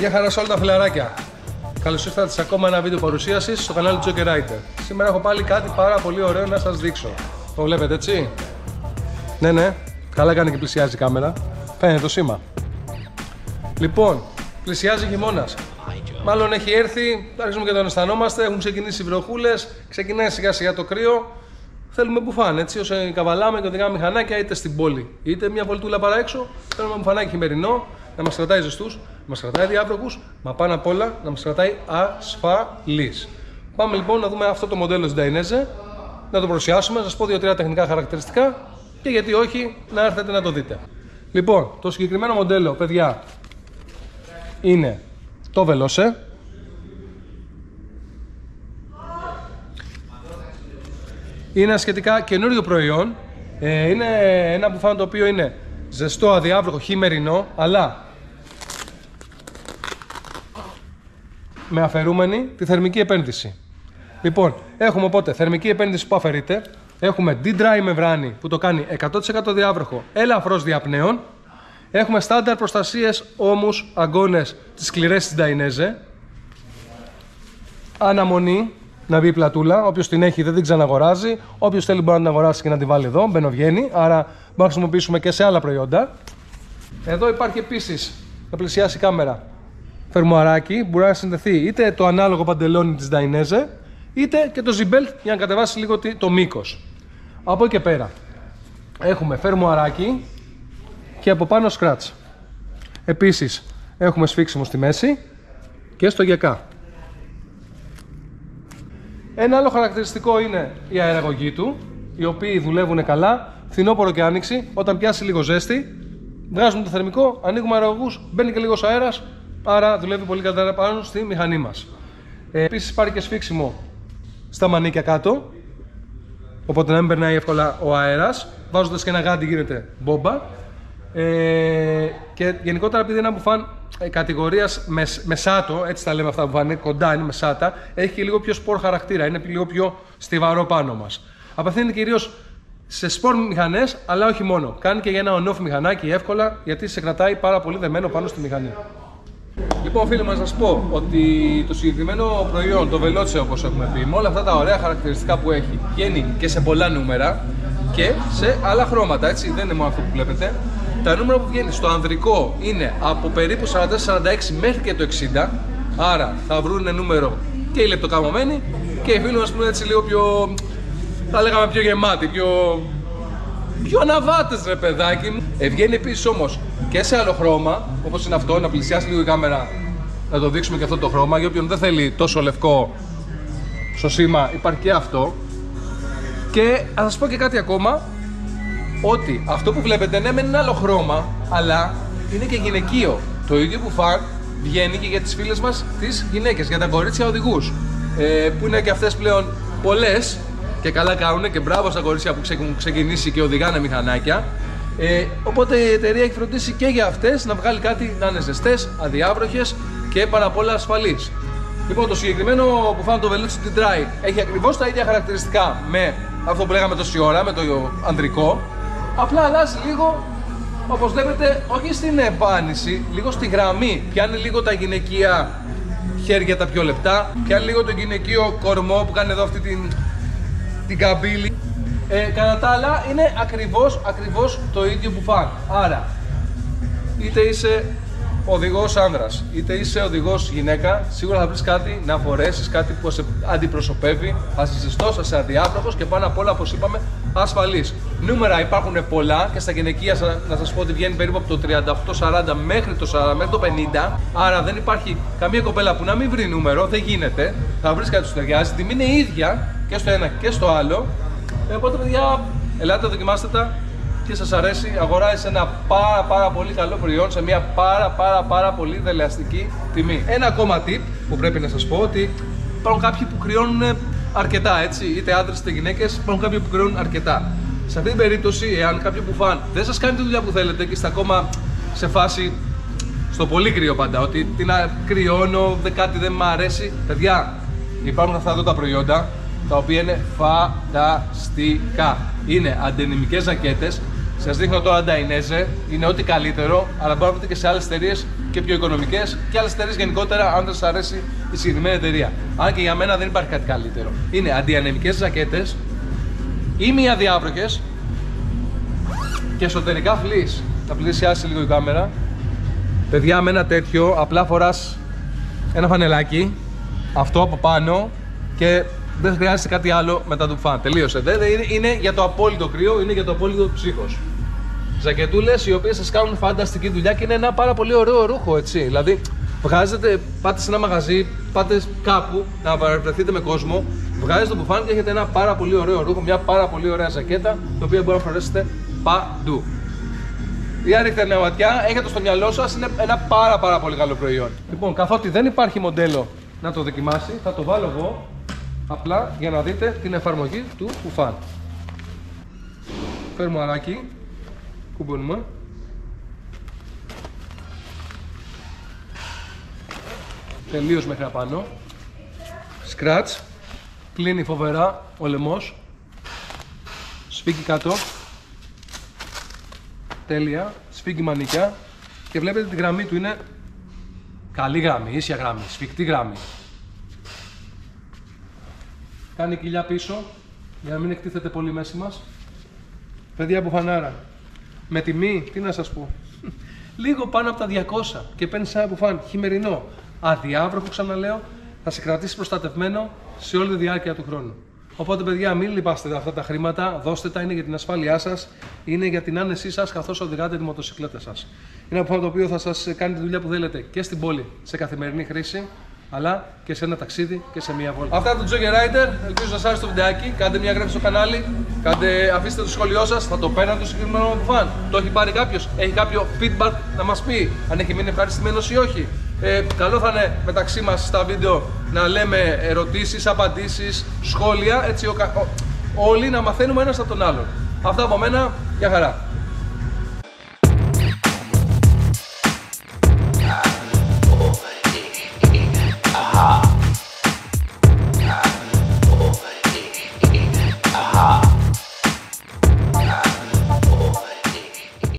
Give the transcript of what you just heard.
Γεια χαρά σε όλα τα φιλαράκια. Καλώς ήρθατε σε ακόμα ένα βίντεο παρουσίασης στο κανάλι του Joker Writer. Σήμερα έχω πάλι κάτι πάρα πολύ ωραίο να σας δείξω. Το βλέπετε έτσι? Ναι, καλά κάνει και πλησιάζει η κάμερα. Φαίνεται το σήμα. Λοιπόν, πλησιάζει χειμώνας. Μάλλον έχει έρθει, αρχίζουμε και τον αισθανόμαστε, έχουν ξεκινήσει οι βροχούλες, ξεκινάει σιγά σιγά το κρύο. Θέλουμε μπουφάν, έτσι, όσο καβαλάμε και οδηγάμε μηχανάκια είτε στην πόλη είτε μια βολτούλα παρά έξω. Θέλουμε μπουφανάκι χειμερινό, να μας κρατάει ζεστούς, να μας κρατάει διάβροχους, μα πάνω απ' όλα να μας κρατάει ασφαλείς. Πάμε λοιπόν να δούμε αυτό το μοντέλο της Dainese, να το παρουσιάσουμε, να σας πω 2-3 τεχνικά χαρακτηριστικά και γιατί όχι να έρθετε να το δείτε. Λοιπόν, το συγκεκριμένο μοντέλο, παιδιά, είναι το Veloce. Είναι ένα σχετικά καινούριο προϊόν. Είναι ένα μπουφάν το οποίο είναι ζεστό, αδιάβροχο, χειμερινό, αλλά με αφαιρούμενη τη θερμική επένδυση. Λοιπόν, έχουμε οπότε θερμική επένδυση που αφαιρείται. Έχουμε D-Dry μεμβράνη που το κάνει 100% διάβροχο, ελαφρώς διαπνέων. Έχουμε στάνταρ προστασίες, ώμους, αγκώνες, τις σκληρές της Dainese. Αναμονή να μπει η πλατούλα. Όποιος την έχει δεν την ξαναγοράζει. Όποιος θέλει μπορεί να την αγοράσει και να την βάλει εδώ. Μπαινοβγαίνει. Άρα μπορούμε να χρησιμοποιήσουμε και σε άλλα προϊόντα. Εδώ υπάρχει επίσης, να πλησιάσει η κάμερα, φερμουαράκι. Μπορεί να συνδεθεί είτε το ανάλογο παντελόνι της Dainese, είτε και το Z-belt για να κατεβάσει λίγο το μήκος. Από εκεί και πέρα έχουμε φερμουαράκι και από πάνω scratch. Επίσης έχουμε σφίξιμο στη μέση και στο γεκά. Ένα άλλο χαρακτηριστικό είναι η αεραγωγή του, οι οποίοι δουλεύουν καλά, φθινόπωρο και άνοιξη. Όταν πιάσει λίγο ζέστη, βγάζουμε το θερμικό, ανοίγουμε αεραγωγούς, μπαίνει και λίγος αέρας, άρα δουλεύει πολύ καλά πάνω στη μηχανή μας. Επίσης υπάρχει και σφίξιμο στα μανίκια κάτω, οπότε να μην περνάει εύκολα ο αέρας. Βάζοντας και ένα γάντι γίνεται μπόμπα. Και γενικότερα, επειδή είναι ένα μπουφάν κατηγορίας μεσάτο, έτσι τα λέμε αυτά που είναι κοντά, είναι μεσάτα, έχει και λίγο πιο σπορ χαρακτήρα, είναι λίγο πιο στιβαρό πάνω μας. Απευθύνεται κυρίως σε σπορ μηχανές, αλλά όχι μόνο. Κάνει και για ένα on-off μηχανάκι εύκολα, γιατί σε κρατάει πάρα πολύ δεμένο πάνω στη μηχανή. Λοιπόν, φίλοι, να σας πω ότι το συγκεκριμένο προϊόν, το Veloce όπως έχουμε πει, με όλα αυτά τα ωραία χαρακτηριστικά που έχει, βγαίνει και σε πολλά νούμερα και σε άλλα χρώματα, έτσι, δεν είναι μόνο αυτό που βλέπετε. Τα νούμερα που βγαίνει στο ανδρικό είναι από περίπου 44-46 μέχρι και το 60, άρα θα βρουν νούμερο και οι λεπτοκαμωμένοι και οι φίλοι μας που είναι έτσι λίγο πιο, θα λέγαμε πιο γεμάτοι, πιο αναβάτες, ρε παιδάκι μου. Βγαίνει επίσης όμως και σε άλλο χρώμα, όπως είναι αυτό, να πλησιάσει λίγο η κάμερα να το δείξουμε και αυτό το χρώμα. Για όποιον δεν θέλει τόσο λευκό στο σήμα, υπάρχει και αυτό. Και θα σας πω και κάτι ακόμα, ότι αυτό που βλέπετε ναι μεν είναι άλλο χρώμα, αλλά είναι και γυναικείο. Το ίδιο μπουφάν βγαίνει και για τις φίλες μας τις γυναίκες, για τα κορίτσια οδηγούς, που είναι και αυτές πλέον πολλές και καλά κάνουν, και μπράβο στα κορίτσια που έχουν ξεκινήσει και οδηγάνε μηχανάκια. Οπότε η εταιρεία έχει φροντίσει και για αυτές να βγάλει κάτι να είναι ζεστές, αδιάβροχες και πάρα πολλά ασφαλείς. Λοιπόν, το συγκεκριμένο μπουφάν, το Veloce D-Dry, έχει ακριβώς τα ίδια χαρακτηριστικά με αυτό που λέγαμε τόση ώρα, με το ανδρικό. Απλά αλλάζει λίγο, όπως βλέπετε, όχι στην εμφάνιση, λίγο στη γραμμή. Πιάνει λίγο τα γυναικεία χέρια τα πιο λεπτά, πιάνει λίγο το γυναικείο κορμό που κάνει εδώ αυτή την καμπύλη. Κατά τα άλλα είναι ακριβώς το ίδιο μπουφάν. Άρα, είτε είσαι οδηγός άνδρας, είτε είσαι οδηγός γυναίκα, σίγουρα θα βρεις κάτι να φορέσεις, κάτι που σε αντιπροσωπεύει, θα είσαι ζεστός, θα είσαι αδιάβροχος και πάνω απ' όλα, όπως είπαμε, ασφαλής. Νούμερα υπάρχουν πολλά και στα γυναικεία να σας πω ότι βγαίνει περίπου από το 38-40 μέχρι το 50, άρα δεν υπάρχει καμία κοπέλα που να μην βρει νούμερο, δεν γίνεται, θα βρεις κάτι που σου ταιριάζει, τιμή είναι ίδια και στο ένα και στο άλλο. Οπότε, παιδιά, ελάτε, δοκιμάστε τα και σας αρέσει, αγοράζεις ένα πάρα πολύ καλό προϊόν σε μια πάρα πολύ δελεαστική τιμή. Ένα ακόμα tip που πρέπει να σας πω, ότι υπάρχουν κάποιοι που κρυώνουν αρκετά, έτσι, είτε άντρες είτε γυναίκες, υπάρχουν κάποιοι που κρυώνουν αρκετά. Σε αυτή την περίπτωση, εάν κάποιο μπουφάν δεν σας κάνει τη δουλειά που θέλετε και είστε ακόμα σε φάση στο πολύ κρύο πάντα, ότι τι να κρυώνω, κάτι δεν μου αρέσει, παιδιά, υπάρχουν αυτά εδώ τα προϊόντα τα οποία είναι φανταστικά. Είναι αντενημικές ζακέτες, Σας δείχνω τώρα Dainese, είναι ό,τι καλύτερο, αλλά μπορείτε να βρείτε και σε άλλες εταιρείες και πιο οικονομικές και άλλες εταιρείες γενικότερα, αν δεν σας αρέσει η συγκεκριμένη εταιρεία. Αν και για μένα δεν υπάρχει κάτι καλύτερο. Είναι αντιανεμικές ζακέτες ή μη αδιάβροχες και εσωτερικά φλις. Θα πλησιάσει λίγο η κάμερα. Παιδιά, με ένα τέτοιο απλά φοράς ένα φανελάκι, αυτό από πάνω και δεν χρειάζεται κάτι άλλο μετά το φαν. Τελείωσε. Είναι για το απόλυτο κρύο, είναι για το απόλυτο ψύχος. Ζακετούλες οι οποίες σας κάνουν φανταστική δουλειά και είναι ένα πάρα πολύ ωραίο ρούχο, έτσι. Δηλαδή, βγάζετε, πάτε σε ένα μαγαζί, πάτε κάπου να παρευρεθείτε με κόσμο, βγάζετε το μπουφάν και έχετε ένα πάρα πολύ ωραίο ρούχο, μια πάρα πολύ ωραία ζακέτα, την οποία μπορείτε να φορέσετε παντού. Για ρίχτε μια ματιά, έχετε το στο μυαλό σας, είναι ένα πάρα πολύ καλό προϊόν. Λοιπόν, καθότι δεν υπάρχει μοντέλο να το δοκιμάσει, θα το βάλω εγώ απλά για να δείτε την εφαρμογή του μπουφάν. Φερμουαράκι, κουμπώνουμε. Τελείως μέχρι απάνω. Σκράτς, κλείνει φοβερά ο λαιμός. Σφίγγει κάτω. Τέλεια, σφίγγει μανίκια. Και βλέπετε τη γραμμή του είναι καλή γραμμή, ίσια γραμμή, σφιχτή γραμμή. Κάνει κοιλιά πίσω για να μην εκτίθεται πολύ μέση μας. Παιδιά, μπουφανάρα. Με τιμή, τι να σας πω, λίγο πάνω από τα 200 και παίρνεις ένα μπουφάν χειμερινό, αδιάβροχο, ξαναλέω, θα σε κρατήσει προστατευμένο σε όλη τη διάρκεια του χρόνου. Οπότε, παιδιά, μην λυπάστε αυτά τα χρήματα, δώστε τα, είναι για την ασφάλειά σας, είναι για την άνεσή σας καθώς οδηγάτε τη μοτοσυκλέτα σας. Είναι ένα μπουφάν το οποίο θα σας κάνει τη δουλειά που θέλετε και στην πόλη σε καθημερινή χρήση, αλλά και σε ένα ταξίδι και σε μία βόλτα. Αυτά το Jogger Rider, ελπίζω να σας άρεσε το βιντεάκι. Κάντε μια εγγραφή στο κανάλι, αφήστε το σχόλιο σας, θα το παίρνω το συγκεκριμένο μπουφάν. Το έχει πάρει κάποιος, έχει κάποιο feedback να μας πει αν έχει μείνει ευχαριστημένος ή όχι. Καλό θα είναι μεταξύ μας στα βίντεο να λέμε ερωτήσεις, απαντήσεις, σχόλια, έτσι όλοι να μαθαίνουμε ένας από τον άλλον. Αυτά από μένα, για χαρά.